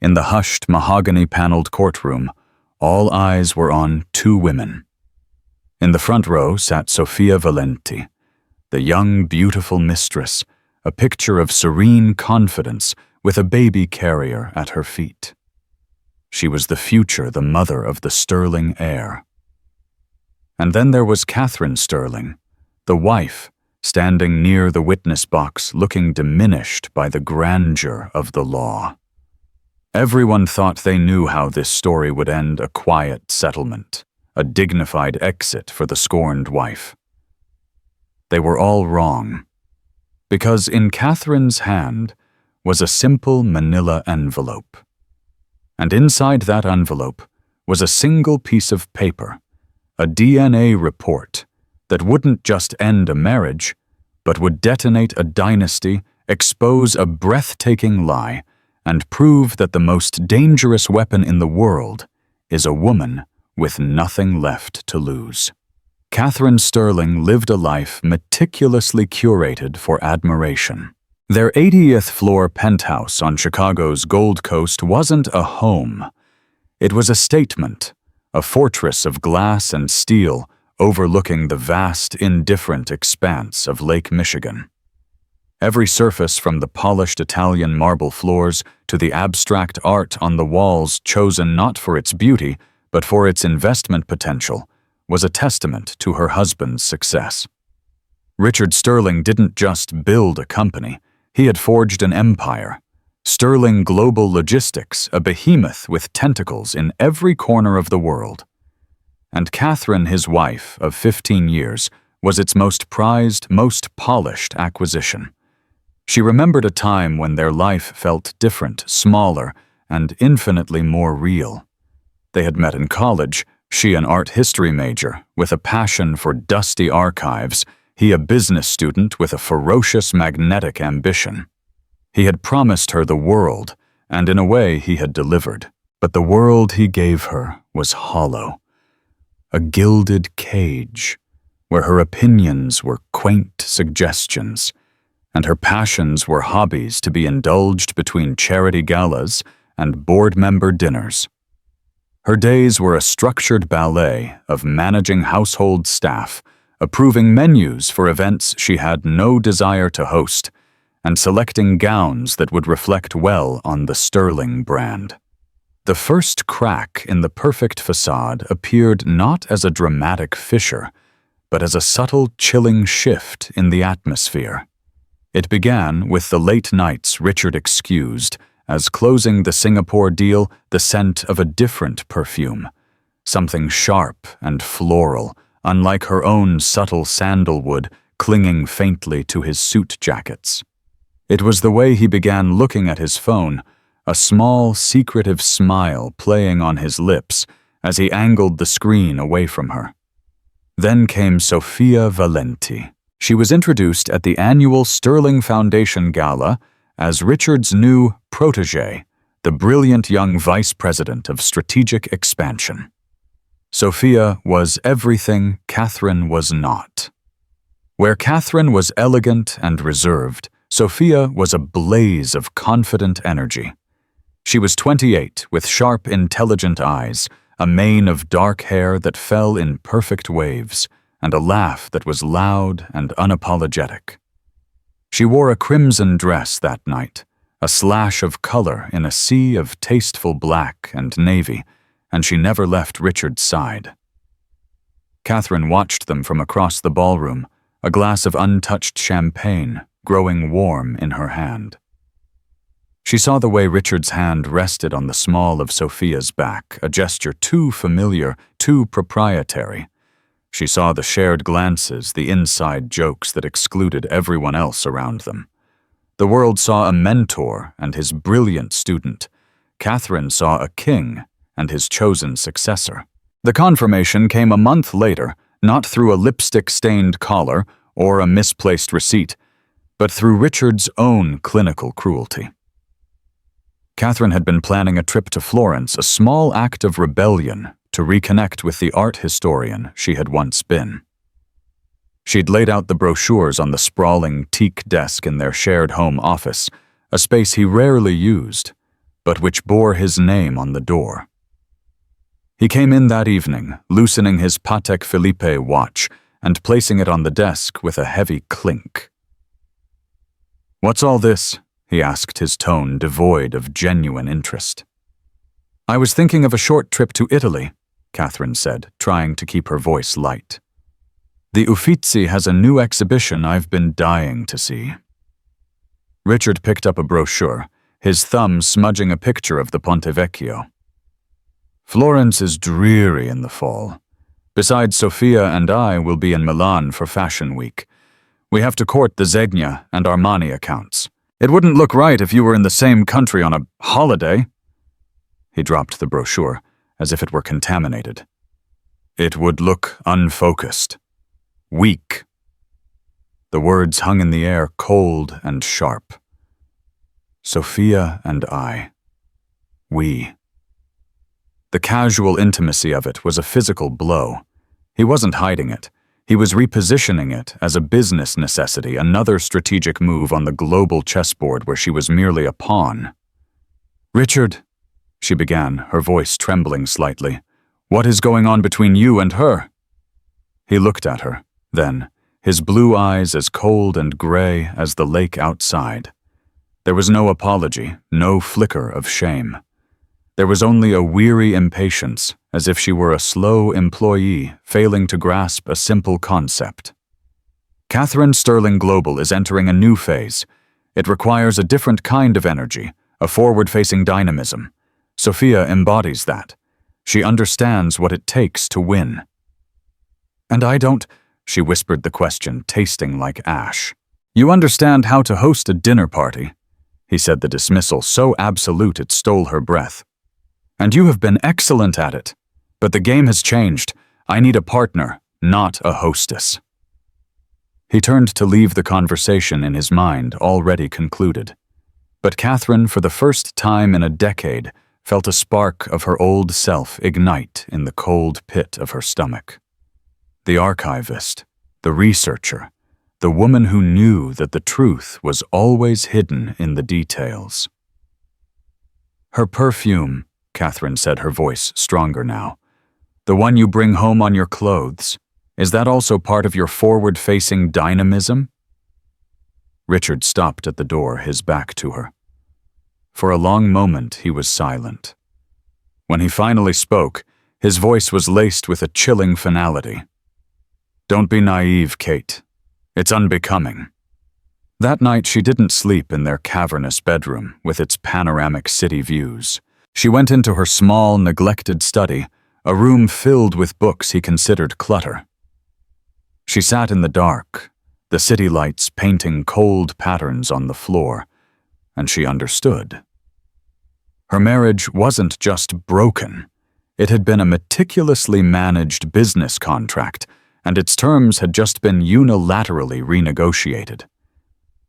In the hushed, mahogany-paneled courtroom, all eyes were on two women. In the front row sat Sophia Valenti, the young, beautiful mistress, a picture of serene confidence with a baby carrier at her feet. She was the future, the mother of the Sterling heir. And then there was Catherine Sterling, the wife, standing near the witness box, looking diminished by the grandeur of the law. Everyone thought they knew how this story would end, a quiet settlement, a dignified exit for the scorned wife. They were all wrong, because in Catherine's hand was a simple manila envelope. And inside that envelope was a single piece of paper, a DNA report that wouldn't just end a marriage, but would detonate a dynasty, expose a breathtaking lie, and prove that the most dangerous weapon in the world is a woman with nothing left to lose. Catherine Sterling lived a life meticulously curated for admiration. Their 80th floor penthouse on Chicago's Gold Coast wasn't a home. It was a statement, a fortress of glass and steel overlooking the vast, indifferent expanse of Lake Michigan. Every surface, from the polished Italian marble floors to the abstract art on the walls chosen not for its beauty, but for its investment potential, was a testament to her husband's success. Richard Sterling didn't just build a company, he had forged an empire. Sterling Global Logistics, a behemoth with tentacles in every corner of the world. And Catherine, his wife of 15 years, was its most prized, most polished acquisition. She remembered a time when their life felt different, smaller, and infinitely more real. They had met in college, she an art history major with a passion for dusty archives, he a business student with a ferocious magnetic ambition. He had promised her the world, and in a way he had delivered. But the world he gave her was hollow. A gilded cage, where her opinions were quaint suggestions, and her passions were hobbies to be indulged between charity galas and board member dinners. Her days were a structured ballet of managing household staff, approving menus for events she had no desire to host, and selecting gowns that would reflect well on the Sterling brand. The first crack in the perfect facade appeared not as a dramatic fissure, but as a subtle, chilling shift in the atmosphere. It began with the late nights Richard excused, as closing the Singapore deal, the scent of a different perfume, something sharp and floral, unlike her own subtle sandalwood clinging faintly to his suit jackets. It was the way he began looking at his phone, a small, secretive smile playing on his lips as he angled the screen away from her. Then came Sophia Valenti. She was introduced at the annual Sterling Foundation Gala as Richard's new protégé, the brilliant young vice president of strategic expansion. Sophia was everything Catherine was not. Where Catherine was elegant and reserved, Sophia was a blaze of confident energy. She was 28, with sharp, intelligent eyes, a mane of dark hair that fell in perfect waves, and a laugh that was loud and unapologetic. She wore a crimson dress that night, a slash of color in a sea of tasteful black and navy, and she never left Richard's side. Catherine watched them from across the ballroom, a glass of untouched champagne growing warm in her hand. She saw the way Richard's hand rested on the small of Sophia's back, a gesture too familiar, too proprietary. She saw the shared glances, the inside jokes that excluded everyone else around them. The world saw a mentor and his brilliant student. Catherine saw a king and his chosen successor. The confirmation came a month later, not through a lipstick-stained collar or a misplaced receipt, but through Richard's own clinical cruelty. Catherine had been planning a trip to Florence, a small act of rebellion to reconnect with the art historian she had once been. She'd laid out the brochures on the sprawling teak desk in their shared home office, a space he rarely used, but which bore his name on the door. He came in that evening, loosening his Patek Philippe watch and placing it on the desk with a heavy clink. "What's all this?" he asked, his tone devoid of genuine interest. "I was thinking of a short trip to Italy," Catherine said, trying to keep her voice light. "The Uffizi has a new exhibition I've been dying to see." Richard picked up a brochure, his thumb smudging a picture of the Ponte Vecchio. "Florence is dreary in the fall. Besides, Sophia and I will be in Milan for Fashion Week. We have to court the Zegna and Armani accounts. It wouldn't look right if you were in the same country on a holiday." He dropped the brochure, as if it were contaminated. "It would look unfocused. Weak." The words hung in the air, cold and sharp. Sophia and I. We. The casual intimacy of it was a physical blow. He wasn't hiding it. He was repositioning it as a business necessity, another strategic move on the global chessboard where she was merely a pawn. "Richard," she began, her voice trembling slightly, "what is going on between you and her?" He looked at her, then, his blue eyes as cold and gray as the lake outside. There was no apology, no flicker of shame. There was only a weary impatience, as if she were a slow employee failing to grasp a simple concept. Catherine Sterling Global is entering a new phase. It requires a different kind of energy, a forward-facing dynamism. Sophia embodies that. She understands what it takes to win. "And I don't," she whispered the question, tasting like ash. "You understand how to host a dinner party," he said, the dismissal so absolute it stole her breath. "And you have been excellent at it. But the game has changed. I need a partner, not a hostess." He turned to leave the conversation in his mind, already concluded. But Catherine, for the first time in a decade, felt a spark of her old self ignite in the cold pit of her stomach. The archivist, the researcher, the woman who knew that the truth was always hidden in the details. "Her perfume," Catherine said, her voice stronger now. "The one you bring home on your clothes. Is that also part of your forward-facing dynamism?" Richard stopped at the door, his back to her. For a long moment he was silent. When he finally spoke, his voice was laced with a chilling finality. "Don't be naive, Kate. It's unbecoming." That night she didn't sleep in their cavernous bedroom with its panoramic city views. She went into her small, neglected study, a room filled with books he considered clutter. She sat in the dark, the city lights painting cold patterns on the floor, and she understood. Her marriage wasn't just broken. It had been a meticulously managed business contract, and its terms had just been unilaterally renegotiated.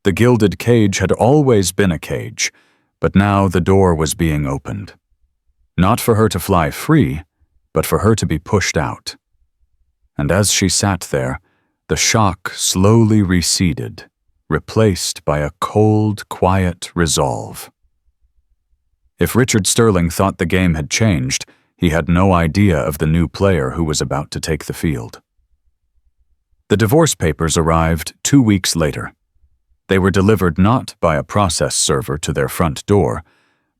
The gilded cage had always been a cage, but now the door was being opened. Not for her to fly free, but for her to be pushed out. And as she sat there, the shock slowly receded, replaced by a cold, quiet resolve. If Richard Sterling thought the game had changed, he had no idea of the new player who was about to take the field. The divorce papers arrived 2 weeks later. They were delivered not by a process server to their front door,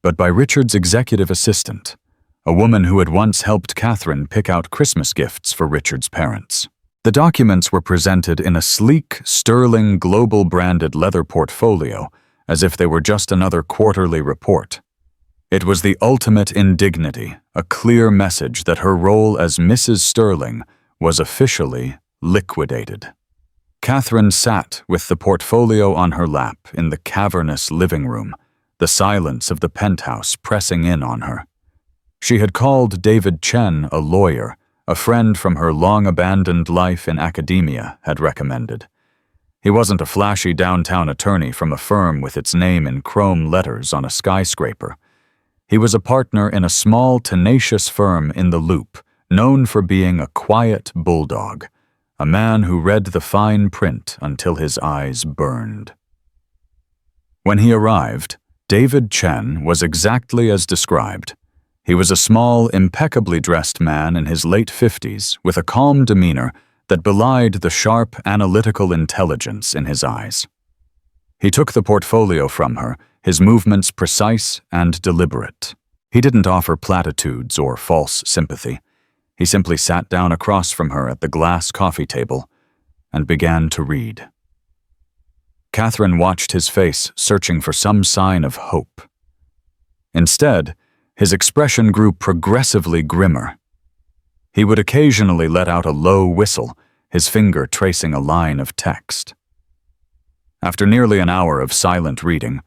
but by Richard's executive assistant, a woman who had once helped Catherine pick out Christmas gifts for Richard's parents. The documents were presented in a sleek, Sterling Global-branded leather portfolio, as if they were just another quarterly report. It was the ultimate indignity, a clear message that her role as Mrs. Sterling was officially liquidated. Catherine sat with the portfolio on her lap in the cavernous living room, the silence of the penthouse pressing in on her. She had called David Chen a lawyer, a friend from her long-abandoned life in academia had recommended. He wasn't a flashy downtown attorney from a firm with its name in chrome letters on a skyscraper. He was a partner in a small, tenacious firm in the Loop, known for being a quiet bulldog, a man who read the fine print until his eyes burned. When he arrived, David Chen was exactly as described. He was a small, impeccably dressed man in his late 50s with a calm demeanor that belied the sharp, analytical intelligence in his eyes. He took the portfolio from her, his movements precise and deliberate. He didn't offer platitudes or false sympathy. He simply sat down across from her at the glass coffee table and began to read. Catherine watched his face, searching for some sign of hope. Instead, his expression grew progressively grimmer. He would occasionally let out a low whistle, his finger tracing a line of text. After nearly an hour of silent reading,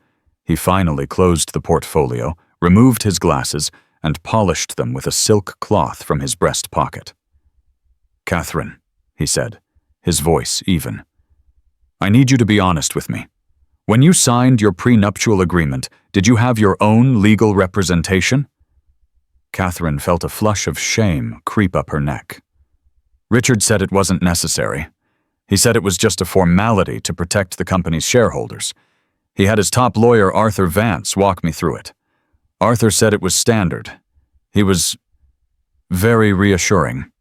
he finally closed the portfolio, removed his glasses, and polished them with a silk cloth from his breast pocket. "Catherine," he said, his voice even, "I need you to be honest with me. When you signed your prenuptial agreement, did you have your own legal representation?" Catherine felt a flush of shame creep up her neck. "Richard said it wasn't necessary. He said it was just a formality to protect the company's shareholders. He had his top lawyer, Arthur Vance, walk me through it. Arthur said it was standard. He was very reassuring."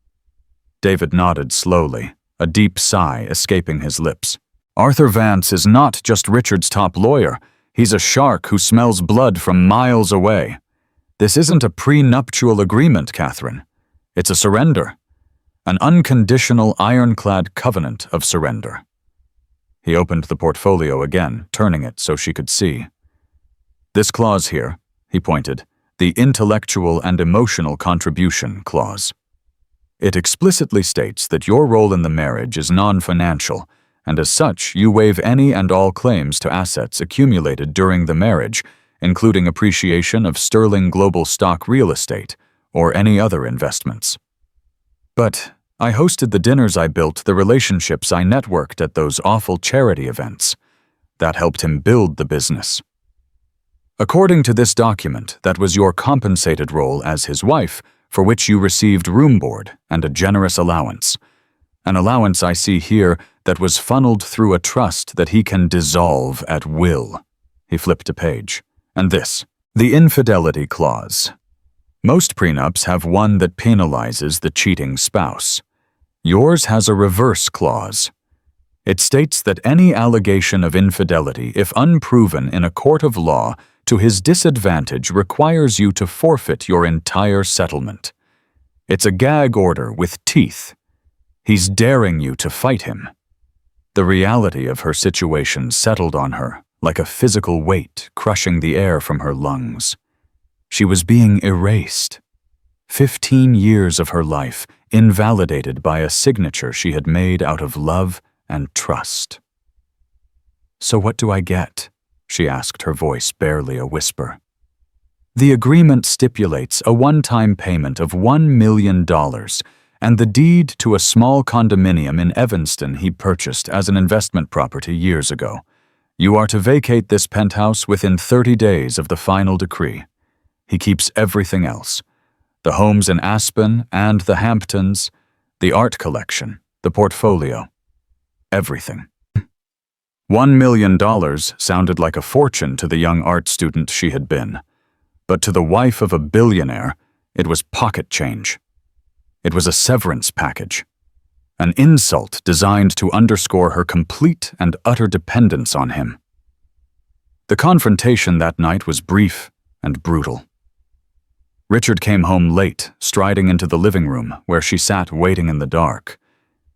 David nodded slowly, a deep sigh escaping his lips. "Arthur Vance is not just Richard's top lawyer. He's a shark who smells blood from miles away. This isn't a prenuptial agreement, Catherine. It's a surrender. An unconditional, ironclad covenant of surrender." He opened the portfolio again, turning it so she could see. "This clause here," he pointed, "the intellectual and emotional contribution clause. It explicitly states that your role in the marriage is non-financial, and as such, you waive any and all claims to assets accumulated during the marriage, including appreciation of sterling global stock real estate or any other investments. But I hosted the dinners I built, the relationships I networked at those awful charity events. That helped him build the business. According to this document, that was your compensated role as his wife, for which you received room board and a generous allowance. An allowance I see here that was funneled through a trust that he can dissolve at will." He flipped a page. "And this, the infidelity clause. Most prenups have one that penalizes the cheating spouse. Yours has a reverse clause. It states that any allegation of infidelity, if unproven in a court of law, to his disadvantage requires you to forfeit your entire settlement. It's a gag order with teeth. He's daring you to fight him." The reality of her situation settled on her, like a physical weight crushing the air from her lungs. She was being erased. 15 years of her life invalidated by a signature she had made out of love and trust. "So what do I get?" she asked, her voice barely a whisper. "The agreement stipulates a one-time payment of $1 million and the deed to a small condominium in Evanston he purchased as an investment property years ago. You are to vacate this penthouse within 30 days of the final decree. He keeps everything else. The homes in Aspen and the Hamptons, the art collection, the portfolio. Everything." $1 million sounded like a fortune to the young art student she had been. But to the wife of a billionaire, it was pocket change. It was a severance package. An insult designed to underscore her complete and utter dependence on him. The confrontation that night was brief and brutal. Richard came home late, striding into the living room where she sat waiting in the dark.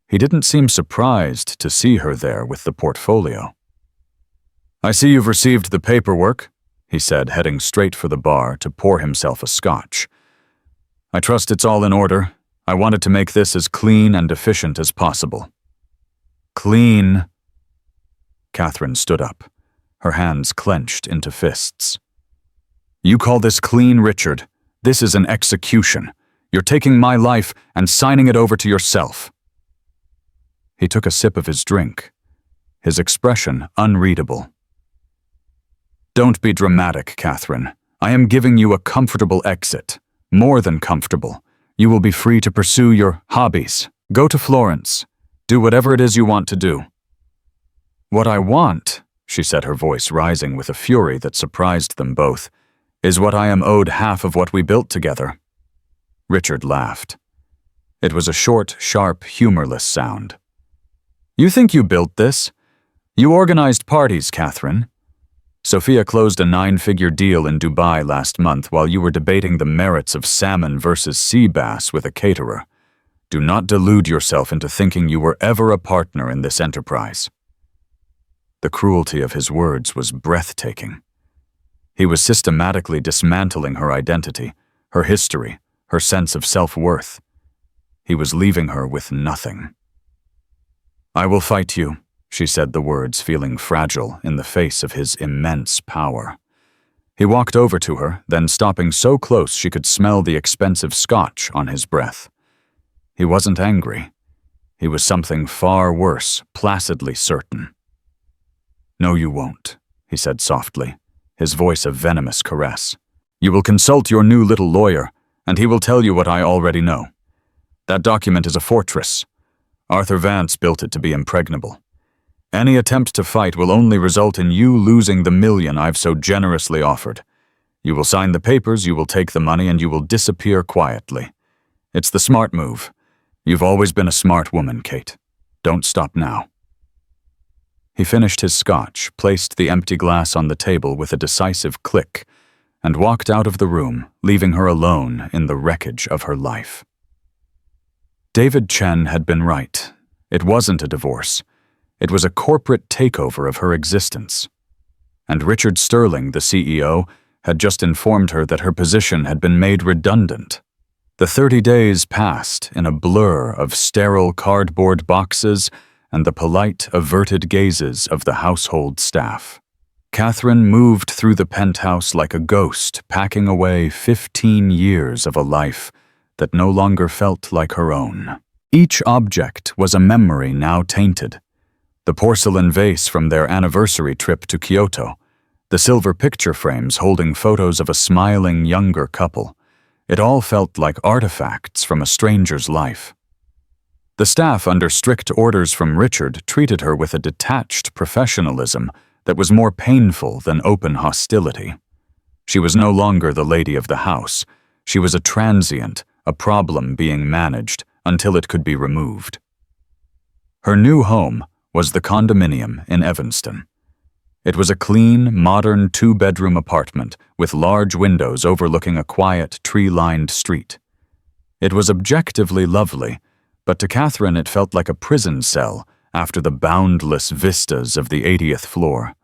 He didn't seem surprised to see her there with the portfolio. "I see you've received the paperwork," he said, heading straight for the bar to pour himself a scotch. "I trust it's all in order. I wanted to make this as clean and efficient as possible." "Clean?" Catherine stood up, her hands clenched into fists. "You call this clean, Richard? This is an execution. You're taking my life and signing it over to yourself." He took a sip of his drink, his expression unreadable. "Don't be dramatic, Catherine. I am giving you a comfortable exit. More than comfortable. You will be free to pursue your hobbies. Go to Florence. Do whatever it is you want to do." "What I want," she said, her voice rising with a fury that surprised them both, is what I am owed half of what we built together. Richard laughed. It was a short, sharp, humorless sound. You think you built this? You organized parties, Catherine. Sophia closed a 9-figure deal in Dubai last month while you were debating the merits of salmon versus sea bass with a caterer. Do not delude yourself into thinking you were ever a partner in this enterprise. The cruelty of his words was breathtaking. He was systematically dismantling her identity, her history, her sense of self-worth. He was leaving her with nothing. I will fight you, she said the words, feeling fragile in the face of his immense power. He walked over to her, then stopping so close she could smell the expensive scotch on his breath. He wasn't angry. He was something far worse, placidly certain. No, you won't, he said softly, his voice a venomous caress. You will consult your new little lawyer, and he will tell you what I already know. That document is a fortress. Arthur Vance built it to be impregnable. Any attempt to fight will only result in you losing the $1 million I've so generously offered. You will sign the papers, you will take the money, and you will disappear quietly. It's the smart move. You've always been a smart woman, Kate. Don't stop now. He finished his scotch, placed the empty glass on the table with a decisive click, and walked out of the room, leaving her alone in the wreckage of her life. David Chen had been right. It wasn't a divorce. It was a corporate takeover of her existence. And Richard Sterling, the CEO, had just informed her that her position had been made redundant. The 30 days passed in a blur of sterile cardboard boxes and the polite, averted gazes of the household staff. Catherine moved through the penthouse like a ghost, packing away 15 years of a life that no longer felt like her own. Each object was a memory now tainted. The porcelain vase from their anniversary trip to Kyoto, the silver picture frames holding photos of a smiling younger couple. It all felt like artifacts from a stranger's life. The staff, under strict orders from Richard, treated her with a detached professionalism that was more painful than open hostility. She was no longer the lady of the house. She was a transient, a problem being managed until it could be removed. Her new home was the condominium in Evanston. It was a clean, modern 2-bedroom apartment with large windows overlooking a quiet, tree-lined street. It was objectively lovely, but to Catherine it felt like a prison cell after the boundless vistas of the 80th floor.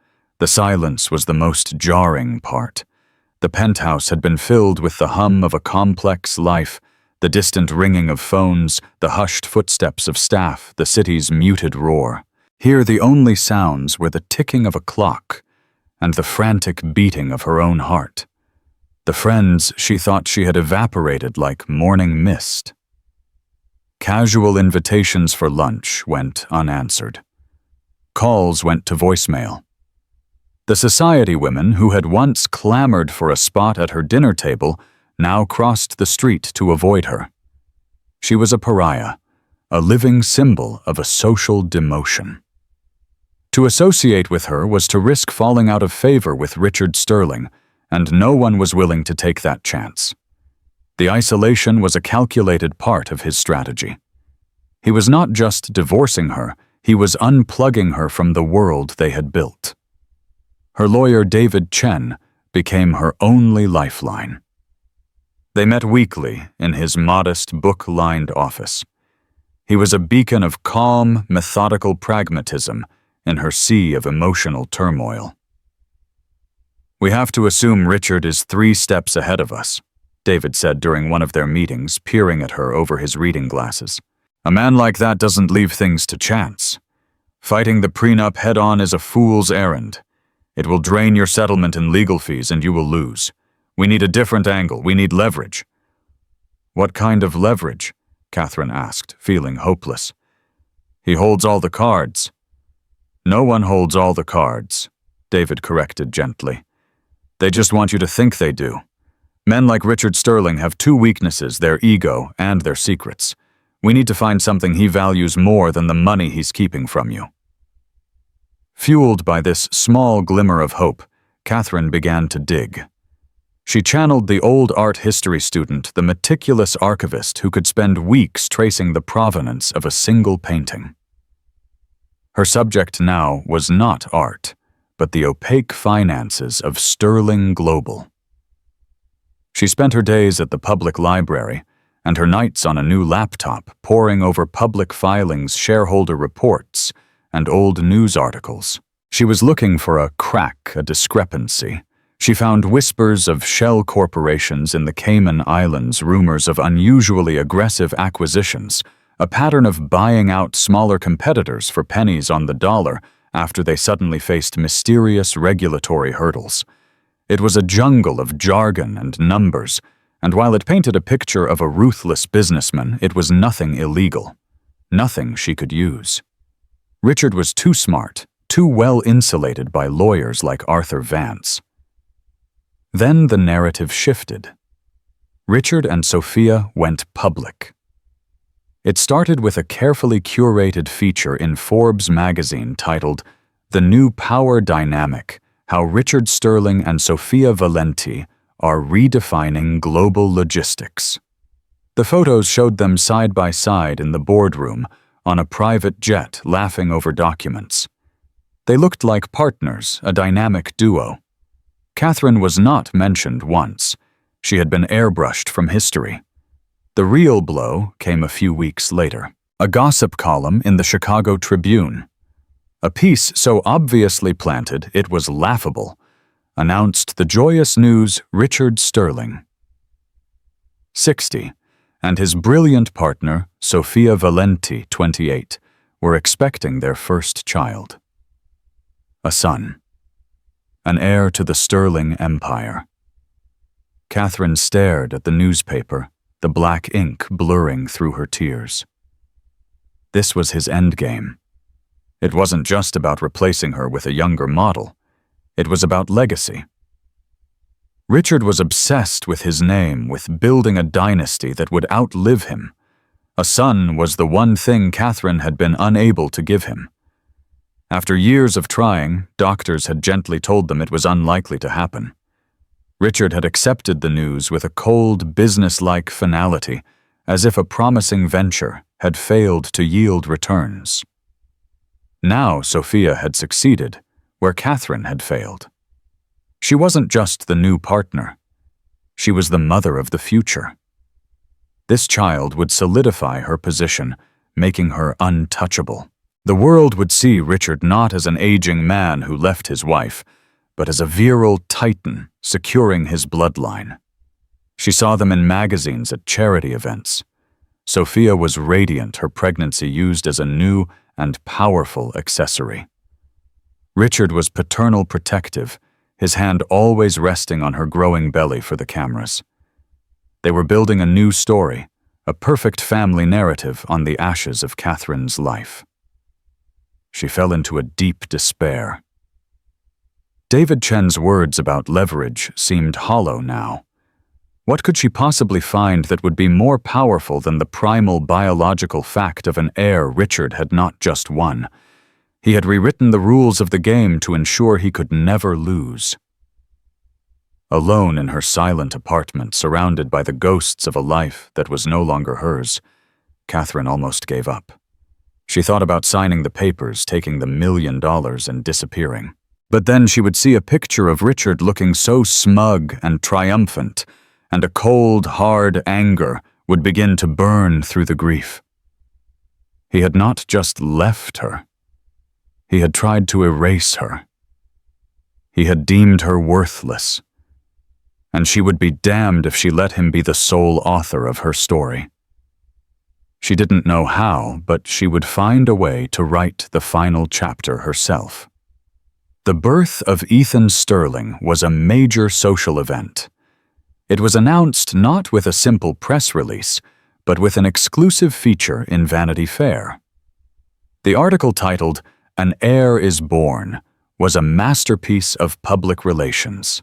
The silence was the most jarring part. The penthouse had been filled with the hum of a complex life, the distant ringing of phones, the hushed footsteps of staff, the city's muted roar. Here the only sounds were the ticking of a clock and the frantic beating of her own heart. The friends she thought she had evaporated like morning mist. Casual invitations for lunch went unanswered. Calls went to voicemail. The society women who had once clamored for a spot at her dinner table now crossed the street to avoid her. She was a pariah, a living symbol of a social demotion. To associate with her was to risk falling out of favor with Richard Sterling, and no one was willing to take that chance. The isolation was a calculated part of his strategy. He was not just divorcing her, he was unplugging her from the world they had built. Her lawyer David Chen became her only lifeline. They met weekly in his modest, book-lined office. He was a beacon of calm, methodical pragmatism in her sea of emotional turmoil. We have to assume Richard is 3 steps ahead of us, David said during one of their meetings, peering at her over his reading glasses. A man like that doesn't leave things to chance. Fighting the prenup head-on is a fool's errand. It will drain your settlement and legal fees, and you will lose. We need a different angle. We need leverage. What kind of leverage? Catherine asked, feeling hopeless. He holds all the cards. No one holds all the cards, David corrected gently. They just want you to think they do. Men like Richard Sterling have 2 weaknesses, their ego and their secrets. We need to find something he values more than the money he's keeping from you. Fueled by this small glimmer of hope, Catherine began to dig. She channeled the old art history student, the meticulous archivist who could spend weeks tracing the provenance of a single painting. Her subject now was not art, but the opaque finances of Sterling Global. She spent her days at the public library and her nights on a new laptop poring over public filings, shareholder reports, and old news articles. She was looking for a crack, a discrepancy. She found whispers of shell corporations in the Cayman Islands, rumors of unusually aggressive acquisitions, a pattern of buying out smaller competitors for pennies on the dollar after they suddenly faced mysterious regulatory hurdles. It was a jungle of jargon and numbers, and while it painted a picture of a ruthless businessman, it was nothing illegal, nothing she could use. Richard was too smart, too well insulated by lawyers like Arthur Vance. Then the narrative shifted. Richard and Sophia went public. It started with a carefully curated feature in Forbes magazine titled "The New Power Dynamic: How Richard Sterling and Sophia Valenti Are Redefining Global Logistics." The photos showed them side by side in the boardroom, on a private jet, laughing over documents. They looked like partners, a dynamic duo. Catherine was not mentioned once. She had been airbrushed from history. The real blow came a few weeks later. A gossip column in the Chicago Tribune, a piece so obviously planted it was laughable, announced the joyous news: Richard Sterling, 60, and his brilliant partner, Sophia Valenti, 28, were expecting their first child. A son. An heir to the Sterling empire. Catherine stared at the newspaper, the black ink blurring through her tears. This was his endgame. It wasn't just about replacing her with a younger model. It was about legacy. Richard was obsessed with his name, with building a dynasty that would outlive him. A son was the one thing Catherine had been unable to give him. After years of trying, doctors had gently told them it was unlikely to happen. Richard had accepted the news with a cold, business-like finality, as if a promising venture had failed to yield returns. Now Sophia had succeeded where Catherine had failed. She wasn't just the new partner. She was the mother of the future. This child would solidify her position, making her untouchable. The world would see Richard not as an aging man who left his wife, but as a virile titan securing his bloodline. She saw them in magazines at charity events. Sophia was radiant, her pregnancy used as a new and powerful accessory. Richard was paternal protective, his hand always resting on her growing belly for the cameras. They were building a new story, a perfect family narrative on the ashes of Catherine's life. She fell into a deep despair. David Chen's words about leverage seemed hollow now. What could she possibly find that would be more powerful than the primal biological fact of an heir Richard had not just won? He had rewritten the rules of the game to ensure he could never lose. Alone in her silent apartment, surrounded by the ghosts of a life that was no longer hers, Catherine almost gave up. She thought about signing the papers, taking the $1 million, and disappearing. But then she would see a picture of Richard looking so smug and triumphant, and a cold, hard anger would begin to burn through the grief. He had not just left her. He had tried to erase her. He had deemed her worthless, and she would be damned if she let him be the sole author of her story. She didn't know how, but she would find a way to write the final chapter herself. The birth of Ethan Sterling was a major social event. It was announced not with a simple press release, but with an exclusive feature in Vanity Fair. The article titled, "An Heir is Born," was a masterpiece of public relations.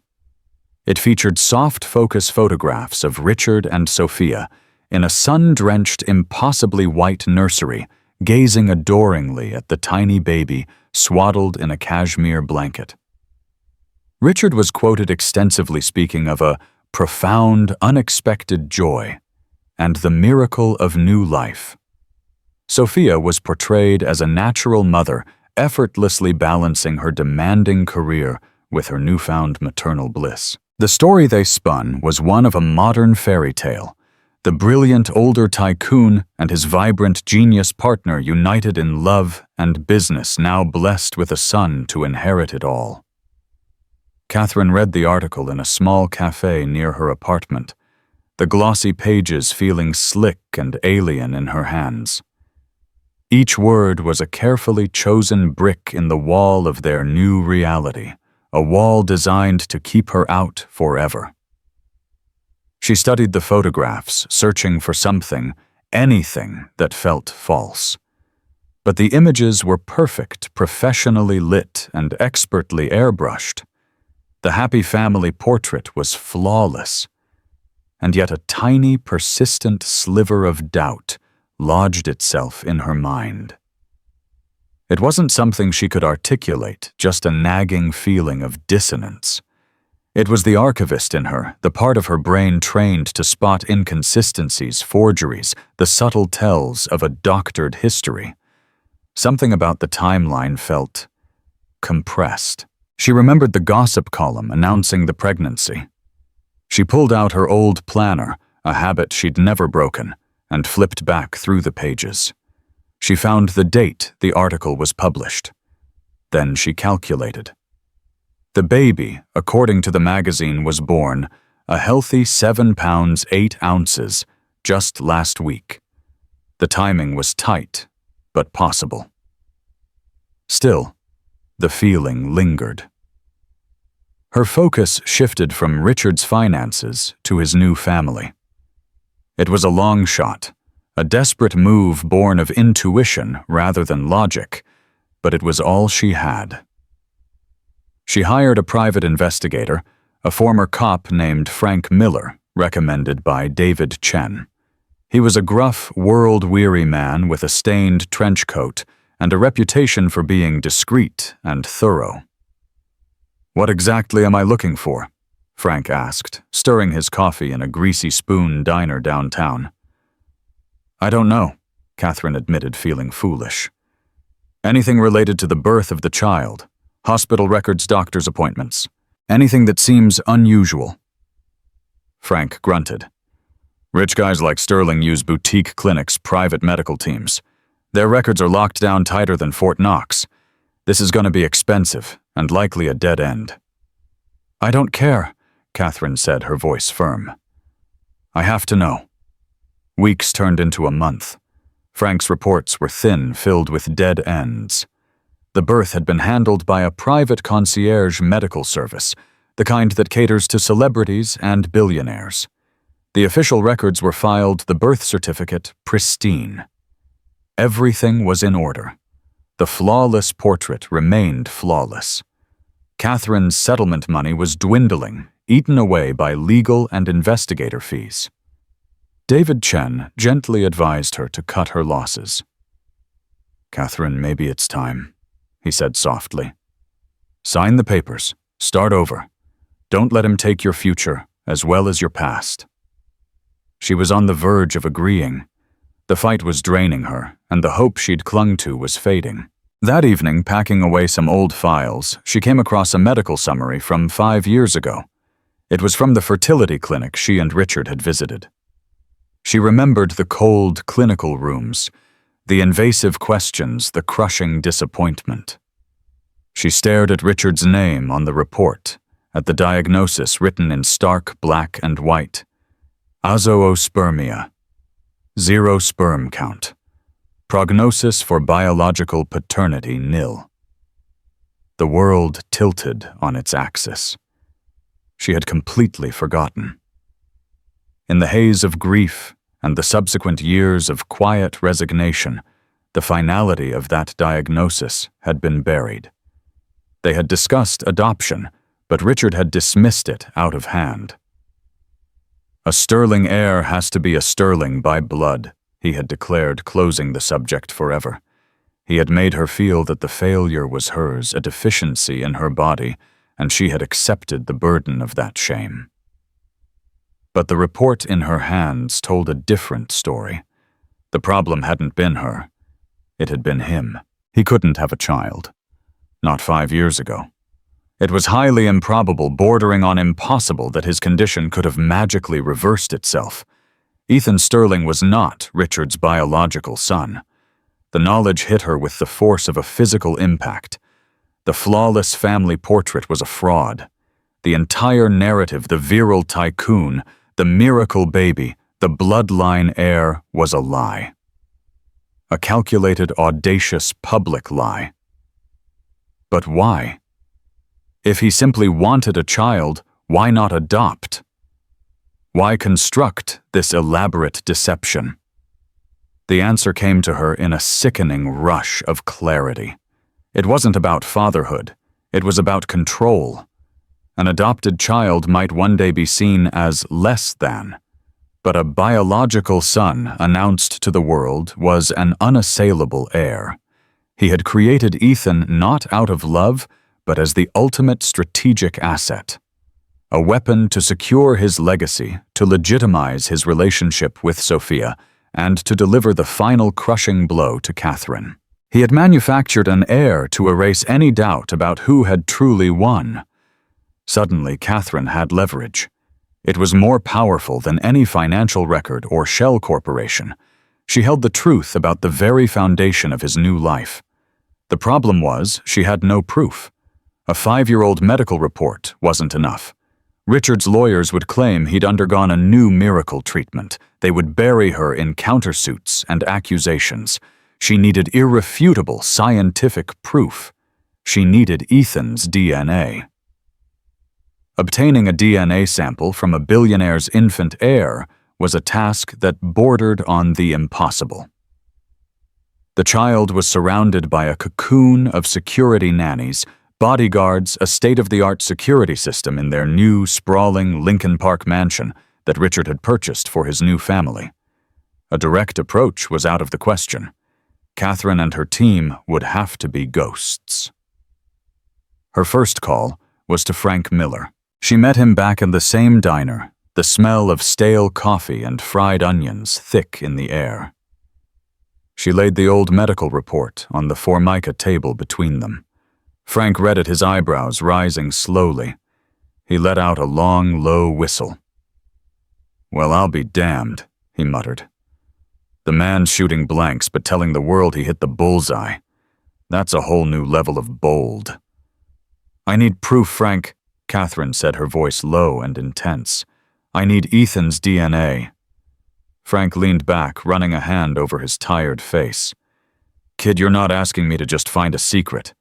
It featured soft focus photographs of Richard and Sophia in a sun-drenched, impossibly white nursery, gazing adoringly at the tiny baby swaddled in a cashmere blanket. Richard was quoted extensively speaking of a profound, unexpected joy and the miracle of new life. Sophia was portrayed as a natural mother, effortlessly balancing her demanding career with her newfound maternal bliss. The story they spun was one of a modern fairy tale, the brilliant older tycoon and his vibrant genius partner united in love and business, now blessed with a son to inherit it all. Catherine read the article in a small cafe near her apartment, the glossy pages feeling slick and alien in her hands. Each word was a carefully chosen brick in the wall of their new reality, a wall designed to keep her out forever. She studied the photographs, searching for something, anything that felt false. But the images were perfect, professionally lit, and expertly airbrushed. The happy family portrait was flawless, and yet a tiny, persistent sliver of doubt lodged itself in her mind. It wasn't something she could articulate, just a nagging feeling of dissonance. It was the archivist in her, the part of her brain trained to spot inconsistencies, forgeries, the subtle tells of a doctored history. Something about the timeline felt compressed. She remembered the gossip column announcing the pregnancy. She pulled out her old planner, a habit she'd never broken, and flipped back through the pages. She found the date the article was published. Then she calculated. The baby, according to the magazine, was born a healthy 7 pounds 8 ounces just last week. The timing was tight, but possible. Still, the feeling lingered. Her focus shifted from Richard's finances to his new family. It was a long shot, a desperate move born of intuition rather than logic, but it was all she had. She hired a private investigator, a former cop named Frank Miller, recommended by David Chen. He was a gruff, world-weary man with a stained trench coat and a reputation for being discreet and thorough. "What exactly am I looking for?" Frank asked, stirring his coffee in a greasy spoon diner downtown. "I don't know," Catherine admitted, feeling foolish. "Anything related to the birth of the child, hospital records, doctor's appointments, anything that seems unusual." Frank grunted. "Rich guys like Sterling use boutique clinics, private medical teams. Their records are locked down tighter than Fort Knox. This is going to be expensive and likely a dead end." "I don't care," Catherine said, her voice firm. "I have to know." Weeks turned into a month. Frank's reports were thin, filled with dead ends. The birth had been handled by a private concierge medical service, the kind that caters to celebrities and billionaires. The official records were filed, the birth certificate pristine. Everything was in order. The flawless portrait remained flawless. Catherine's settlement money was dwindling, eaten away by legal and investigator fees. David Chen gently advised her to cut her losses. "Catherine, maybe it's time," he said softly. "Sign the papers. Start over. Don't let him take your future as well as your past." She was on the verge of agreeing. The fight was draining her, and the hope she'd clung to was fading. That evening, packing away some old files, she came across a medical summary from 5 years ago. It was from the fertility clinic she and Richard had visited. She remembered the cold clinical rooms, the invasive questions, the crushing disappointment. She stared at Richard's name on the report, at the diagnosis written in stark black and white. Azoospermia. 0 sperm count. Prognosis for biological paternity nil. The world tilted on its axis. She had completely forgotten. In the haze of grief and the subsequent years of quiet resignation, the finality of that diagnosis had been buried. They had discussed adoption, but Richard had dismissed it out of hand. "A Sterling heir has to be a Sterling by blood," he had declared, closing the subject forever. He had made her feel that the failure was hers, a deficiency in her body, and she had accepted the burden of that shame. But the report in her hands told a different story. The problem hadn't been her. It had been him. He couldn't have a child. Not 5 years ago. It was highly improbable, bordering on impossible, that his condition could have magically reversed itself. Ethan Sterling was not Richard's biological son. The knowledge hit her with the force of a physical impact. The flawless family portrait was a fraud. The entire narrative, the virile tycoon, the miracle baby, the bloodline heir, was a lie. A calculated, audacious, public lie. But why? If he simply wanted a child, why not adopt? Why construct this elaborate deception? The answer came to her in a sickening rush of clarity. It wasn't about fatherhood. It was about control. An adopted child might one day be seen as less than, but a biological son announced to the world was an unassailable heir. He had created Ethan not out of love, but as the ultimate strategic asset. A weapon to secure his legacy, to legitimize his relationship with Sophia, and to deliver the final crushing blow to Catherine. He had manufactured an heir to erase any doubt about who had truly won. Suddenly, Catherine had leverage. It was more powerful than any financial record or shell corporation. She held the truth about the very foundation of his new life. The problem was, she had no proof. A 5-year-old medical report wasn't enough. Richard's lawyers would claim he'd undergone a new miracle treatment. They would bury her in countersuits and accusations. She needed irrefutable scientific proof. She needed Ethan's DNA. Obtaining a DNA sample from a billionaire's infant heir was a task that bordered on the impossible. The child was surrounded by a cocoon of security nannies, bodyguards, a state-of-the-art security system in their new, sprawling Lincoln Park mansion that Richard had purchased for his new family. A direct approach was out of the question. Catherine and her team would have to be ghosts. Her first call was to Frank Miller. She met him back in the same diner, the smell of stale coffee and fried onions thick in the air. She laid the old medical report on the formica table between them. Frank read it, his eyebrows rising slowly. He let out a long, low whistle. "Well, I'll be damned," he muttered. "The man shooting blanks but telling the world he hit the bullseye. That's a whole new level of bold." "I need proof, Frank," Catherine said, her voice low and intense. "I need Ethan's DNA." Frank leaned back, running a hand over his tired face. "Kid, you're not asking me to just find a secret.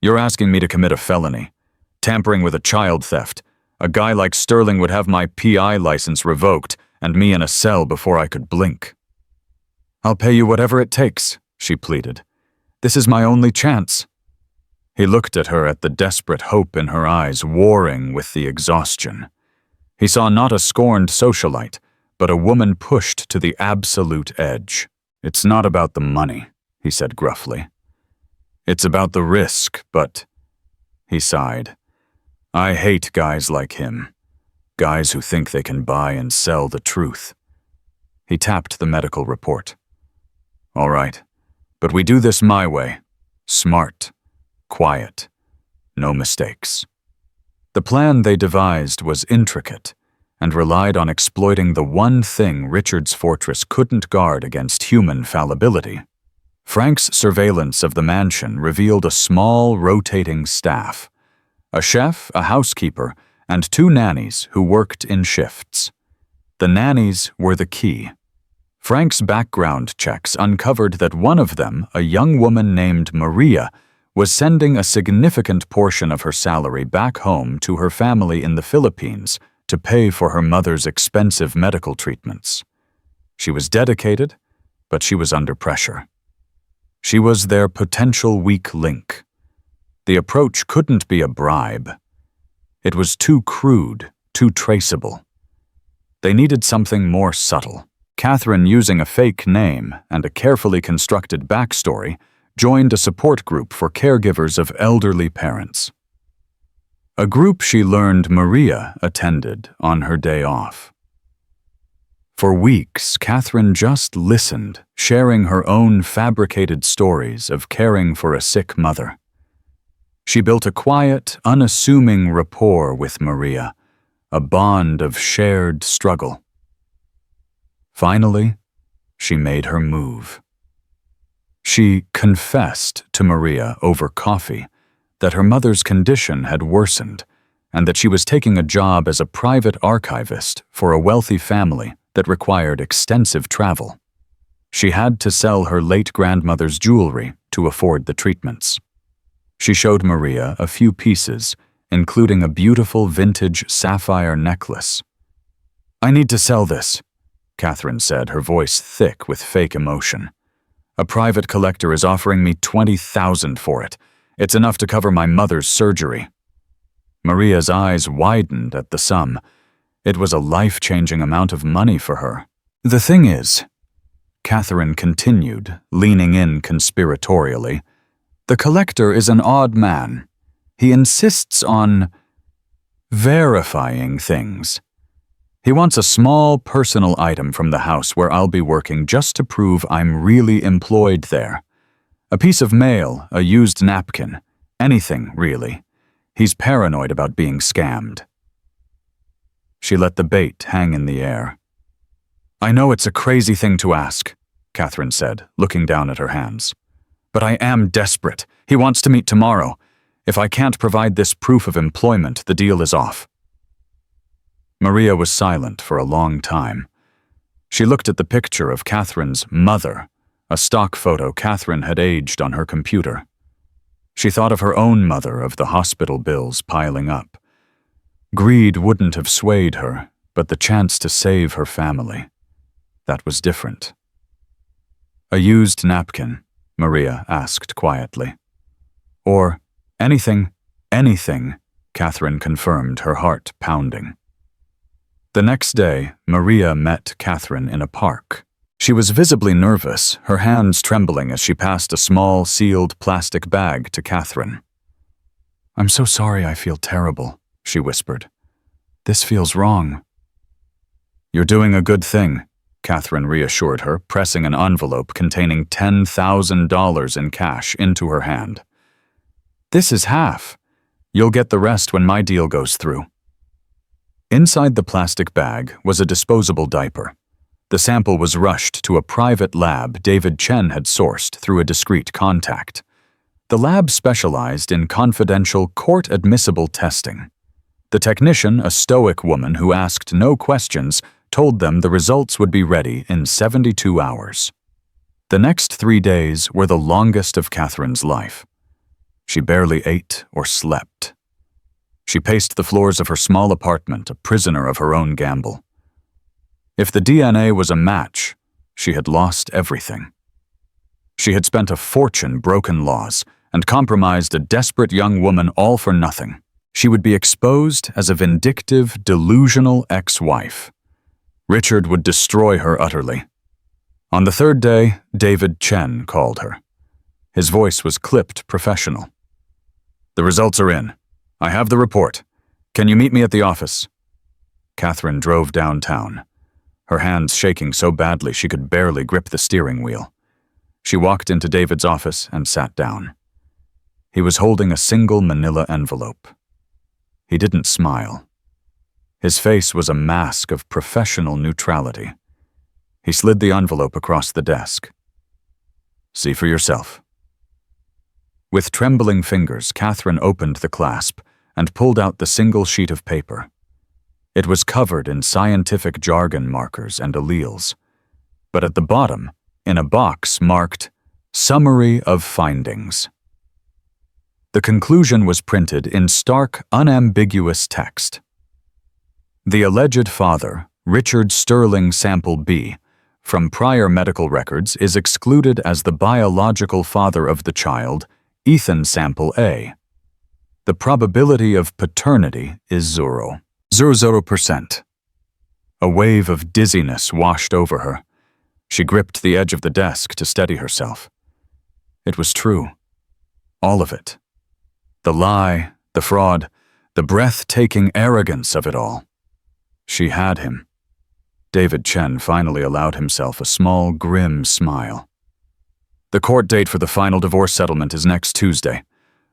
You're asking me to commit a felony. Tampering with a child theft. A guy like Sterling would have my PI license revoked and me in a cell before I could blink." "I'll pay you whatever it takes," she pleaded. "This is my only chance." He looked at her, at the desperate hope in her eyes, warring with the exhaustion. He saw not a scorned socialite, but a woman pushed to the absolute edge. "It's not about the money," he said gruffly. "It's about the risk, but—" He sighed. "I hate guys like him. Guys who think they can buy and sell the truth." He tapped the medical report. "All right, but we do this my way. Smart. Quiet. No mistakes." The plan they devised was intricate and relied on exploiting the one thing Richard's fortress couldn't guard against: human fallibility. Frank's surveillance of the mansion revealed a small, rotating staff. A chef, a housekeeper, and 2 nannies who worked in shifts. The nannies were the key. Frank's background checks uncovered that one of them, a young woman named Maria, was sending a significant portion of her salary back home to her family in the Philippines to pay for her mother's expensive medical treatments. She was dedicated, but she was under pressure. She was their potential weak link. The approach couldn't be a bribe. It was too crude, too traceable. They needed something more subtle. Catherine, using a fake name and a carefully constructed backstory, joined a support group for caregivers of elderly parents. A group she learned Maria attended on her day off. For weeks, Catherine just listened, sharing her own fabricated stories of caring for a sick mother. She built a quiet, unassuming rapport with Maria, a bond of shared struggle. Finally, she made her move. She confessed to Maria over coffee that her mother's condition had worsened and that she was taking a job as a private archivist for a wealthy family that required extensive travel. She had to sell her late grandmother's jewelry to afford the treatments. She showed Maria a few pieces, including a beautiful vintage sapphire necklace. "I need to sell this," Catherine said, her voice thick with fake emotion. "A private collector is offering me $20,000 for it. It's enough to cover my mother's surgery." Maria's eyes widened at the sum. It was a life-changing amount of money for her. "The thing is," Catherine continued, leaning in conspiratorially, "the collector is an odd man. He insists on verifying things. He wants a small personal item from the house where I'll be working just to prove I'm really employed there. A piece of mail, a used napkin, anything, really. He's paranoid about being scammed." She let the bait hang in the air. "I know it's a crazy thing to ask," Catherine said, looking down at her hands. "But I am desperate. He wants to meet tomorrow. If I can't provide this proof of employment, the deal is off." Maria was silent for a long time. She looked at the picture of Catherine's mother, a stock photo Catherine had aged on her computer. She thought of her own mother, of the hospital bills piling up. Greed wouldn't have swayed her, but the chance to save her family. That was different. "A used napkin?" Maria asked quietly. "Or anything, Catherine confirmed, her heart pounding. The next day, Maria met Catherine in a park. She was visibly nervous, her hands trembling as she passed a small, sealed plastic bag to Catherine. "I'm so sorry, I feel terrible," she whispered. "This feels wrong." "You're doing a good thing," Catherine reassured her, pressing an envelope containing $10,000 in cash into her hand. "This is half. You'll get the rest when my deal goes through." Inside the plastic bag was a disposable diaper. The sample was rushed to a private lab David Chen had sourced through a discreet contact. The lab specialized in confidential, court-admissible testing. The technician, a stoic woman who asked no questions, told them the results would be ready in 72 hours. The next 3 days were the longest of Catherine's life. She barely ate or slept. She paced the floors of her small apartment, a prisoner of her own gamble. If the DNA was a match, she had lost everything. She had spent a fortune, broken laws, and compromised a desperate young woman all for nothing. She would be exposed as a vindictive, delusional ex-wife. Richard would destroy her utterly. On the 3rd day, David Chen called her. His voice was clipped professional. "The results are in. I have the report. Can you meet me at the office?" Catherine drove downtown, her hands shaking so badly she could barely grip the steering wheel. She walked into David's office and sat down. He was holding a single manila envelope. He didn't smile. His face was a mask of professional neutrality. He slid the envelope across the desk. "See for yourself." With trembling fingers, Catherine opened the clasp and pulled out the single sheet of paper. It was covered in scientific jargon markers and alleles, but at the bottom, in a box marked "Summary of Findings." The conclusion was printed in stark, unambiguous text. The alleged father, Richard Sterling Sample B, from prior medical records is excluded as the biological father of the child, Ethan Sample A. The probability of paternity is 0%. A wave of dizziness washed over her, She gripped the edge of the desk to steady herself. It was true. All of it. The lie, the fraud, the breathtaking arrogance of it all. She had him. David Chen finally allowed himself a small, grim smile. The court date for the final divorce settlement is next Tuesday.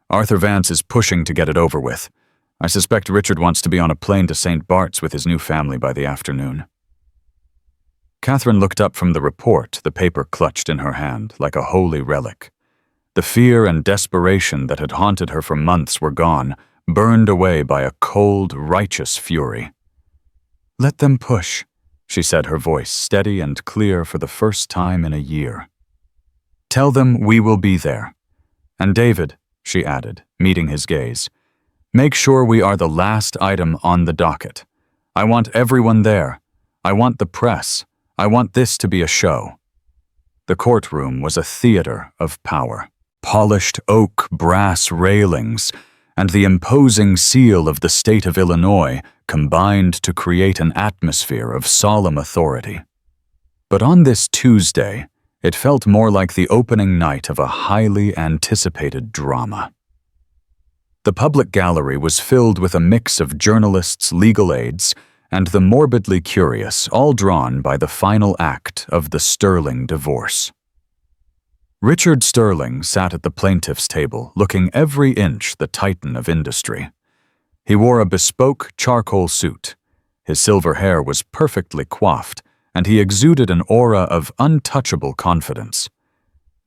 Arthur Vance is pushing to get it over with. I suspect Richard wants to be on a plane to St. Bart's with his new family by the afternoon. Catherine looked up from the report, the paper clutched in her hand, like a holy relic. The fear and desperation that had haunted her for months were gone, burned away by a cold, righteous fury. "Let them push," she said, her voice steady and clear for the first time in a year. "Tell them we will be there. And David," she added, meeting his gaze, "make sure we are the last item on the docket. I want everyone there. I want the press. I want this to be a show." The courtroom was a theater of power. Polished oak brass railings and the imposing seal of the state of Illinois combined to create an atmosphere of solemn authority. But on this Tuesday, it felt more like the opening night of a highly anticipated drama. The public gallery was filled with a mix of journalists, legal aides, and the morbidly curious, all drawn by the final act of the Sterling divorce. Richard Sterling sat at the plaintiff's table, looking every inch the titan of industry. He wore a bespoke charcoal suit. His silver hair was perfectly coiffed, and he exuded an aura of untouchable confidence.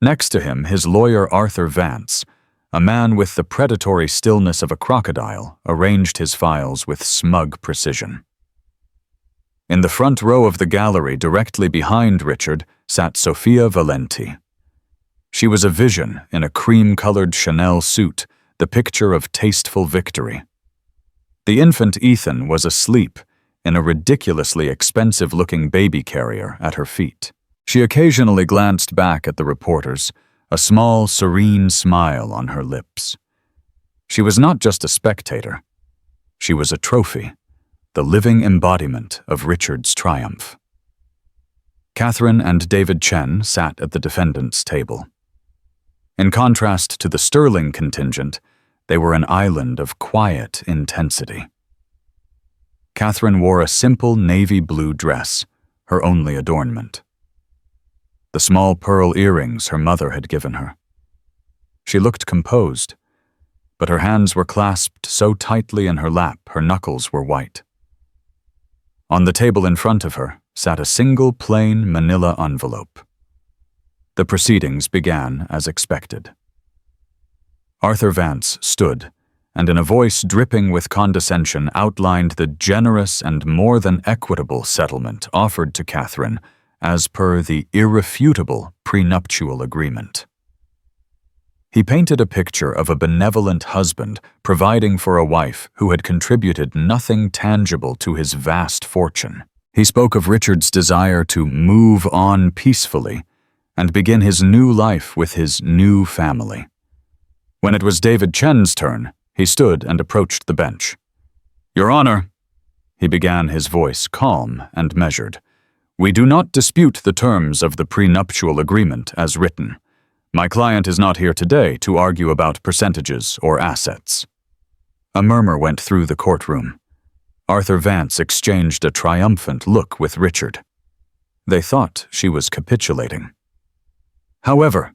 Next to him, his lawyer Arthur Vance, a man with the predatory stillness of a crocodile, arranged his files with smug precision. In the front row of the gallery, directly behind Richard, sat Sophia Valenti. She was a vision in a cream-colored Chanel suit, the picture of tasteful victory. The infant Ethan was asleep in a ridiculously expensive-looking baby carrier at her feet. She occasionally glanced back at the reporters, a small, serene smile on her lips. She was not just a spectator. She was a trophy, the living embodiment of Richard's triumph. Catherine and David Chen sat at the defendant's table. In contrast to the Sterling contingent, they were an island of quiet intensity. Catherine wore a simple navy blue dress, her only adornment. The small pearl earrings her mother had given her. She looked composed, but her hands were clasped so tightly in her lap her knuckles were white. On the table in front of her sat a single plain manila envelope. The proceedings began as expected. Arthur Vance stood, and in a voice dripping with condescension outlined the generous and more than equitable settlement offered to Catherine as per the irrefutable prenuptial agreement. He painted a picture of a benevolent husband providing for a wife who had contributed nothing tangible to his vast fortune. He spoke of Richard's desire to move on peacefully and begin his new life with his new family. When it was David Chen's turn, he stood and approached the bench. "Your Honor," he began, his voice calm and measured, "we do not dispute the terms of the prenuptial agreement as written. My client is not here today to argue about percentages or assets." A murmur went through the courtroom. Arthur Vance exchanged a triumphant look with Richard. They thought she was capitulating. "However,"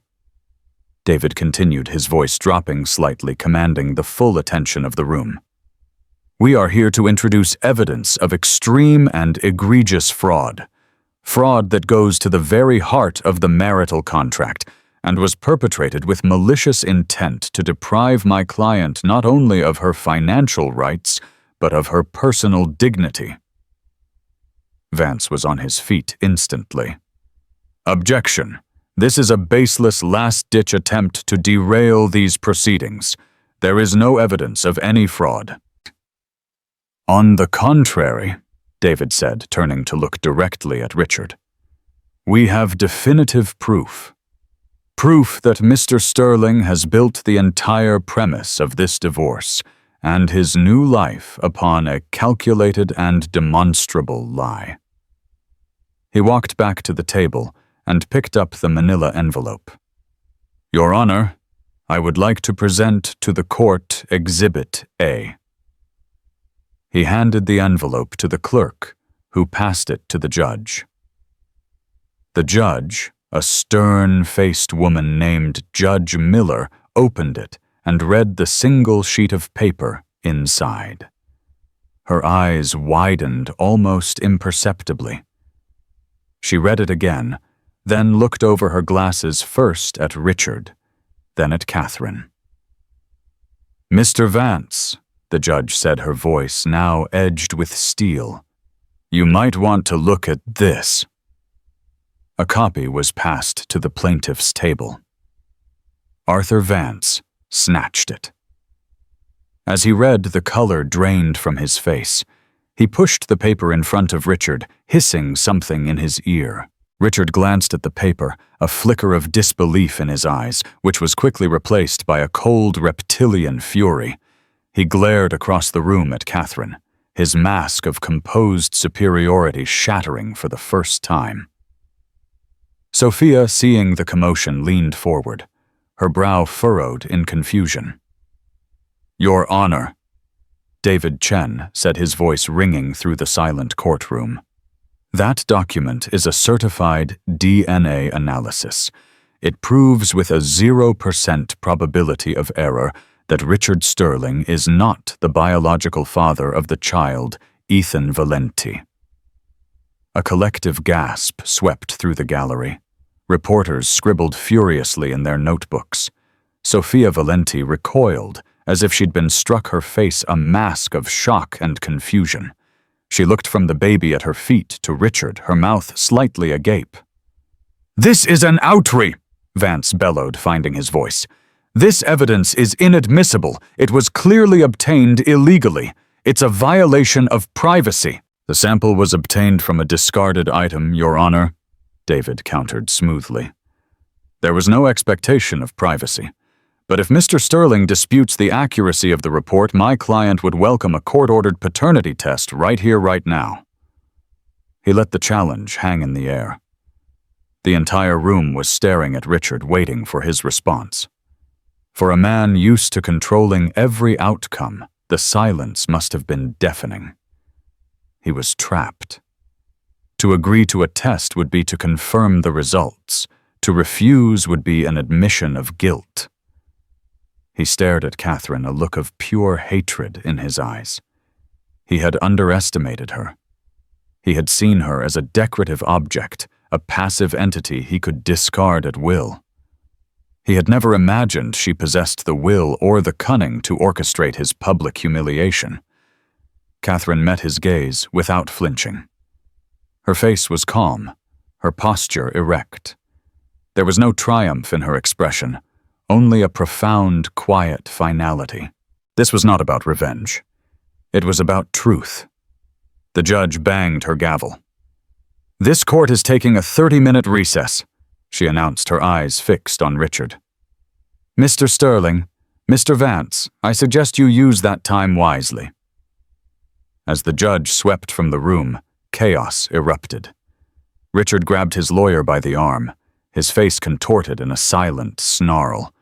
David continued, his voice dropping slightly, commanding the full attention of the room, "we are here to introduce evidence of extreme and egregious fraud. Fraud that goes to the very heart of the marital contract and was perpetrated with malicious intent to deprive my client not only of her financial rights, but of her personal dignity." Vance was on his feet instantly. "Objection. This is a baseless last-ditch attempt to derail these proceedings. There is no evidence of any fraud." "On the contrary," David said, turning to look directly at Richard, "we have definitive proof. Proof that Mr. Sterling has built the entire premise of this divorce and his new life upon a calculated and demonstrable lie." He walked back to the table and picked up the manila envelope. "Your Honor, I would like to present to the court Exhibit A." He handed the envelope to the clerk, who passed it to the judge. The judge, a stern-faced woman named Judge Miller, opened it and read the single sheet of paper inside. Her eyes widened almost imperceptibly. She read it again, then looked over her glasses first at Richard, then at Catherine. "Mr. Vance," the judge said, her voice now edged with steel, "you might want to look at this." A copy was passed to the plaintiff's table. Arthur Vance snatched it. As he read, the color drained from his face. He pushed the paper in front of Richard, hissing something in his ear. Richard glanced at the paper, a flicker of disbelief in his eyes, which was quickly replaced by a cold reptilian fury. He glared across the room at Catherine, his mask of composed superiority shattering for the first time. Sophia, seeing the commotion, leaned forward, her brow furrowed in confusion. "Your Honor," David Chen said, his voice ringing through the silent courtroom. "That document is a certified DNA analysis. It proves with a 0% probability of error that Richard Sterling is not the biological father of the child, Ethan Valenti." A collective gasp swept through the gallery. Reporters scribbled furiously in their notebooks. Sophia Valenti recoiled, as if she'd been struck, her face a mask of shock and confusion. She looked from the baby at her feet to Richard, her mouth slightly agape. "This is an outrage!" Vance bellowed, finding his voice. "This evidence is inadmissible. It was clearly obtained illegally. It's a violation of privacy." "The sample was obtained from a discarded item, Your Honor," David countered smoothly. "There was no expectation of privacy. But if Mr. Sterling disputes the accuracy of the report, my client would welcome a court-ordered paternity test right here, right now." He let the challenge hang in the air. The entire room was staring at Richard, waiting for his response. For a man used to controlling every outcome, the silence must have been deafening. He was trapped. To agree to a test would be to confirm the results. To refuse would be an admission of guilt. He stared at Catherine, a look of pure hatred in his eyes. He had underestimated her. He had seen her as a decorative object, a passive entity he could discard at will. He had never imagined she possessed the will or the cunning to orchestrate his public humiliation. Catherine met his gaze without flinching. Her face was calm, her posture erect. There was no triumph in her expression, only a profound, quiet finality. This was not about revenge. It was about truth. The judge banged her gavel. "This court is taking a 30-minute recess," she announced, her eyes fixed on Richard. "Mr. Sterling, Mr. Vance, I suggest you use that time wisely." As the judge swept from the room, chaos erupted. Richard grabbed his lawyer by the arm, his face contorted in a silent snarl.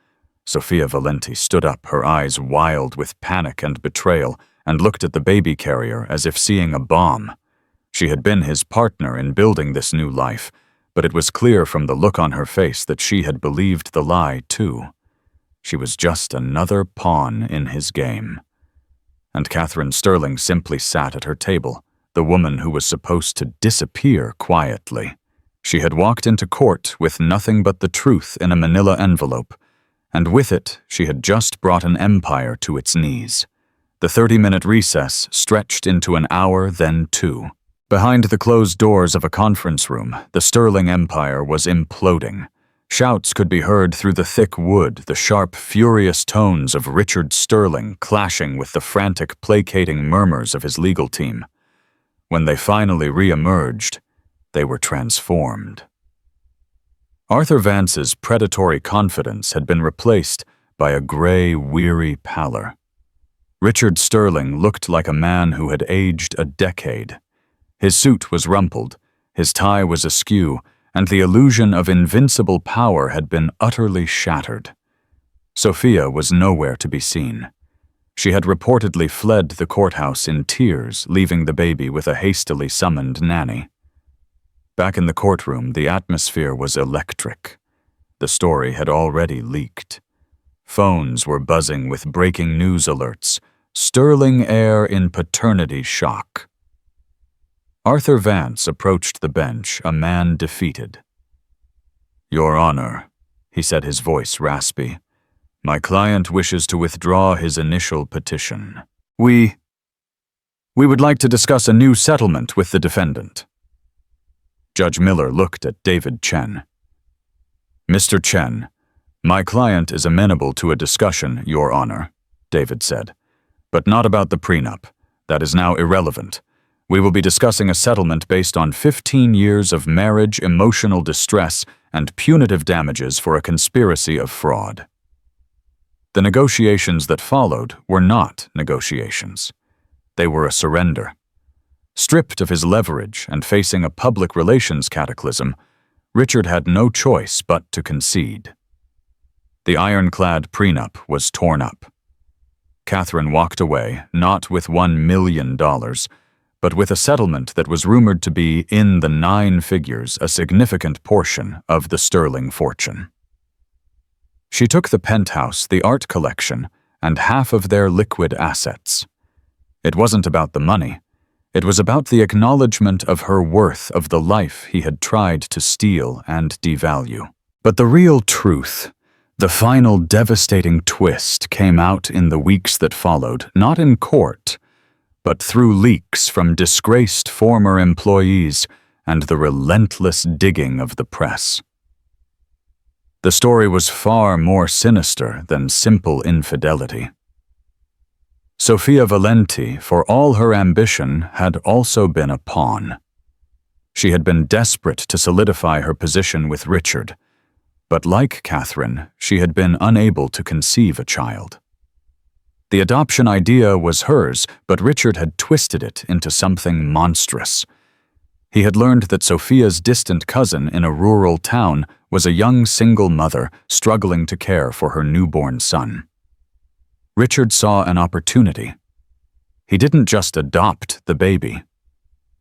Sophia Valenti stood up, her eyes wild with panic and betrayal, and looked at the baby carrier as if seeing a bomb. She had been his partner in building this new life, but it was clear from the look on her face that she had believed the lie, too. She was just another pawn in his game. And Catherine Sterling simply sat at her table, the woman who was supposed to disappear quietly. She had walked into court with nothing but the truth in a manila envelope, and with it she had just brought an empire to its knees. The 30-minute recess stretched into an hour, then 2. Behind the closed doors of a conference room, the Sterling empire was imploding. Shouts could be heard through the thick wood, the sharp, furious tones of Richard Sterling clashing with the frantic, placating murmurs of his legal team. When they finally re-emerged, they were transformed. Arthur Vance's predatory confidence had been replaced by a gray, weary pallor. Richard Sterling looked like a man who had aged a decade. His suit was rumpled, his tie was askew, and the illusion of invincible power had been utterly shattered. Sophia was nowhere to be seen. She had reportedly fled the courthouse in tears, leaving the baby with a hastily summoned nanny. Back in the courtroom, the atmosphere was electric. The story had already leaked. Phones were buzzing with breaking news alerts, sterling heir in paternity shock. Arthur Vance approached the bench, a man defeated. "Your Honor," he said, his voice raspy, "my client wishes to withdraw his initial petition. We would like to discuss a new settlement with the defendant." Judge Miller looked at David Chen. "Mr. Chen, my client is amenable to a discussion, Your Honor," David said, "but not about the prenup. That is now irrelevant. We will be discussing a settlement based on 15 years of marriage, emotional distress, and punitive damages for a conspiracy of fraud." The negotiations that followed were not negotiations. They were a surrender. Stripped of his leverage and facing a public relations cataclysm, Richard had no choice but to concede. The ironclad prenup was torn up. Catherine walked away, not with $1 million, but with a settlement that was rumored to be, in the 9 figures, a significant portion of the sterling fortune. She took the penthouse, the art collection, and half of their liquid assets. It wasn't about the money. It was about the acknowledgement of her worth, of the life he had tried to steal and devalue. But the real truth, the final devastating twist, came out in the weeks that followed, not in court, but through leaks from disgraced former employees and the relentless digging of the press. The story was far more sinister than simple infidelity. Sophia Valenti, for all her ambition, had also been a pawn. She had been desperate to solidify her position with Richard, but like Catherine, she had been unable to conceive a child. The adoption idea was hers, but Richard had twisted it into something monstrous. He had learned that Sophia's distant cousin in a rural town was a young single mother struggling to care for her newborn son. Richard saw an opportunity. He didn't just adopt the baby.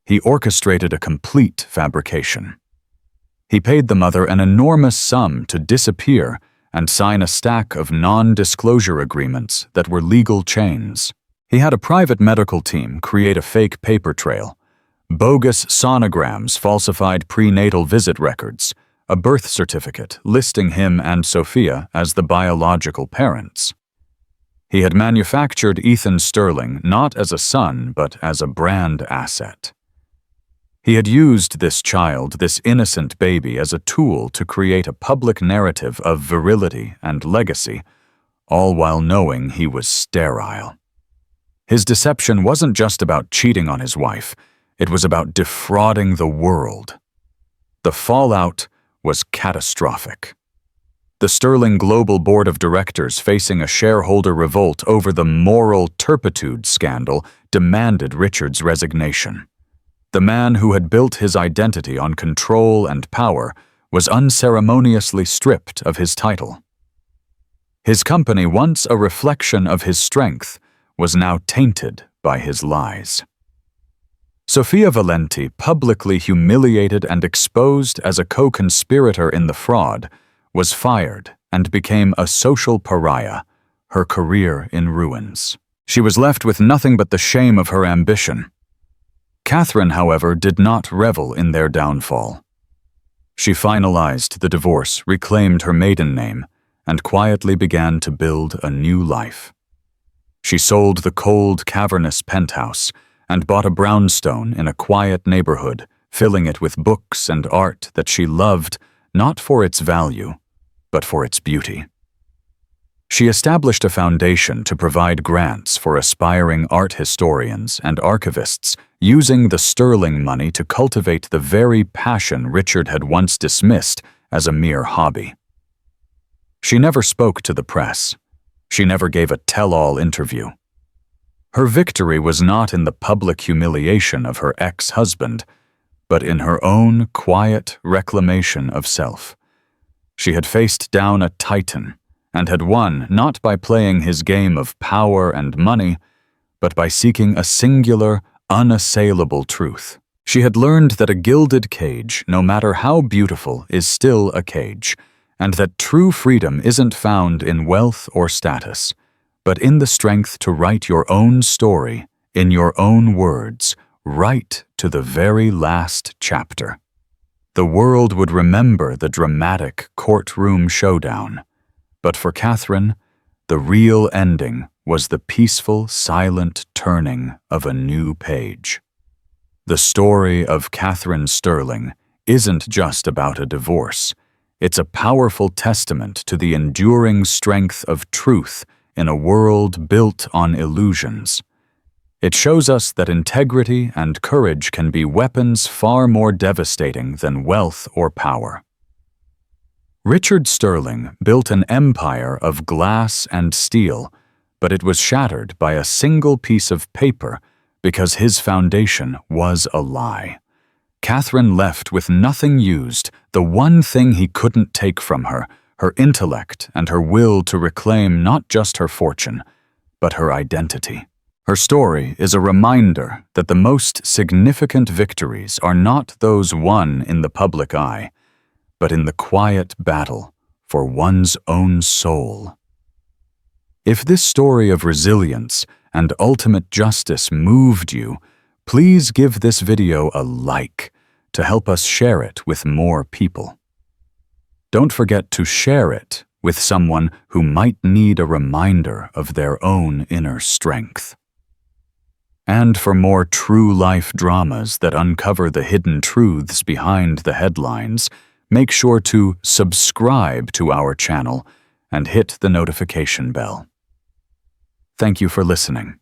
He orchestrated a complete fabrication. He paid the mother an enormous sum to disappear and sign a stack of non-disclosure agreements that were legal chains. He had a private medical team create a fake paper trail, bogus sonograms, falsified prenatal visit records, a birth certificate listing him and Sophia as the biological parents. He had manufactured Ethan Sterling not as a son, but as a brand asset. He had used this child, this innocent baby, as a tool to create a public narrative of virility and legacy, all while knowing he was sterile. His deception wasn't just about cheating on his wife, it was about defrauding the world. The fallout was catastrophic. The Sterling Global Board of Directors, facing a shareholder revolt over the moral turpitude scandal, demanded Richard's resignation. The man who had built his identity on control and power was unceremoniously stripped of his title. His company, once a reflection of his strength, was now tainted by his lies. Sophia Valenti, publicly humiliated and exposed as a co-conspirator in the fraud, was fired and became a social pariah, her career in ruins. She was left with nothing but the shame of her ambition. Catherine, however, did not revel in their downfall. She finalized the divorce, reclaimed her maiden name, and quietly began to build a new life. She sold the cold, cavernous penthouse and bought a brownstone in a quiet neighborhood, filling it with books and art that she loved not for its value, but for its beauty. She established a foundation to provide grants for aspiring art historians and archivists, using the Sterling money to cultivate the very passion Richard had once dismissed as a mere hobby. She never spoke to the press. She never gave a tell-all interview. Her victory was not in the public humiliation of her ex-husband, but in her own quiet reclamation of self. She had faced down a titan and had won not by playing his game of power and money, but by seeking a singular, unassailable truth. She had learned that a gilded cage, no matter how beautiful, is still a cage, and that true freedom isn't found in wealth or status, but in the strength to write your own story, in your own words, right to the very last chapter. The world would remember the dramatic courtroom showdown, but for Catherine, the real ending was the peaceful, silent turning of a new page. The story of Catherine Sterling isn't just about a divorce. It's a powerful testament to the enduring strength of truth in a world built on illusions. It shows us that integrity and courage can be weapons far more devastating than wealth or power. Richard Sterling built an empire of glass and steel, but it was shattered by a single piece of paper because his foundation was a lie. Catherine left with nothing used, the one thing he couldn't take from her, her intellect and her will to reclaim not just her fortune, but her identity. Her story is a reminder that the most significant victories are not those won in the public eye, but in the quiet battle for one's own soul. If this story of resilience and ultimate justice moved you, please give this video a like to help us share it with more people. Don't forget to share it with someone who might need a reminder of their own inner strength. And for more true-life dramas that uncover the hidden truths behind the headlines, make sure to subscribe to our channel and hit the notification bell. Thank you for listening.